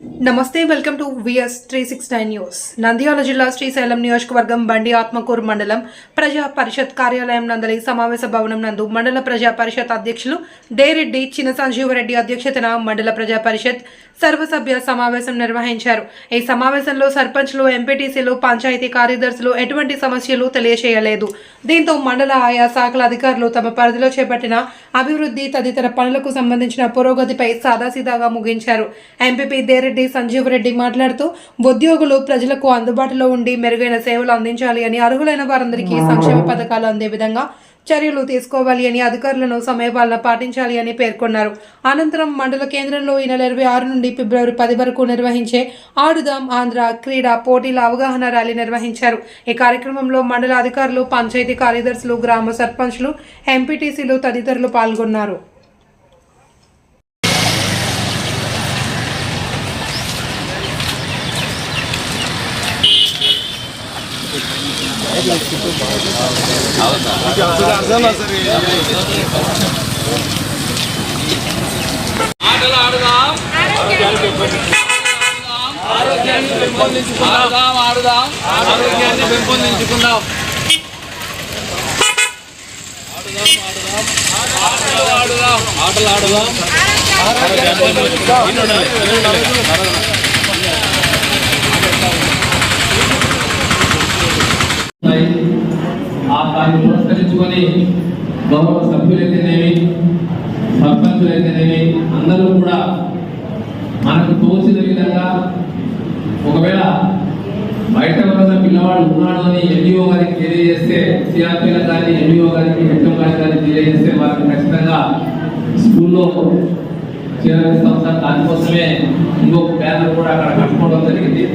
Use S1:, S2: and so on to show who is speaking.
S1: నమస్తే welcome to VS 369 news. Nandyal జిల్లా శ్రీశైలం నియోజకవర్గం బండి ఆత్మకూరు మండలం ప్రజా పరిషత్ కార్యాలయం నందలి సమావేశ భవనం నందు మండల ప్రజా పరిషత్ అధ్యక్షులు డేరెడ్డి చిన సంజీవరెడ్డి అధ్యక్షతన మండల ప్రజా పరిషత్ సర్వసభ్య సమావేశం నిర్వహించారు. ఈ సమావేశంలో సర్పంచ్లు, ఎంపీటీసీలు, పంచాయతీ కార్యదర్శులు ఎటువంటి సమస్యలు తెలియజేయలేదు. దీంతో మండల ఆయా శాఖల అధికారులు తమ పరిధిలో చేపట్టిన అభివృద్ధి తదితర పనులకు సంబంధించిన పురోగతిపై సాదాసీదాగా ముగించారు. ఎంపీపీ డేరెడ్డి సంజీవరెడ్డి మాట్లాడుతూ ఉద్యోగులు ప్రజలకు అందుబాటులో ఉండి మెరుగైన సేవలు అందించాలి అని, అర్హులైన వారందరికీ సంక్షేమ పథకాలు అందే విధంగా చర్యలు తీసుకోవాలి అని, అధికారులను సమయపాలన పాటించాలి అని పేర్కొన్నారు. అనంతరం మండల కేంద్రంలో ఈ నెల 26 నుండి ఫిబ్రవరి 10 వరకు నిర్వహించే ఆడుదాం ఆంధ్ర క్రీడా పోటీల అవగాహన ర్యాలీ నిర్వహించారు. ఈ కార్యక్రమంలో మండల అధికారులు, పంచాయతీ కార్యదర్శులు, గ్రామ సర్పంచ్లు, ఎంపీటీసీలు తదితరులు పాల్గొన్నారు.
S2: దాన్ని పురస్కరించుకొని గౌరవ సభ్యులైతేనేమి, సర్పంచులైతేనేమి అందరూ కూడా మనకు తోచిన విధంగా, ఒకవేళ బయట ఉన్న పిల్లవాడు ఉన్నాడు అని ఎండిఓ గారికి తెలియజేస్తే, సిఆర్పీల కానీ ఎండిఓ గారికి, హెచ్ఎం గారికి కానీ తెలియజేస్తే వారికి ఖచ్చితంగా స్కూల్లో చేరవేస్తాం సార్. దానికోసమే ఇంకొక బ్యానర్ కూడా అక్కడ కట్టుకోవడం జరిగింది.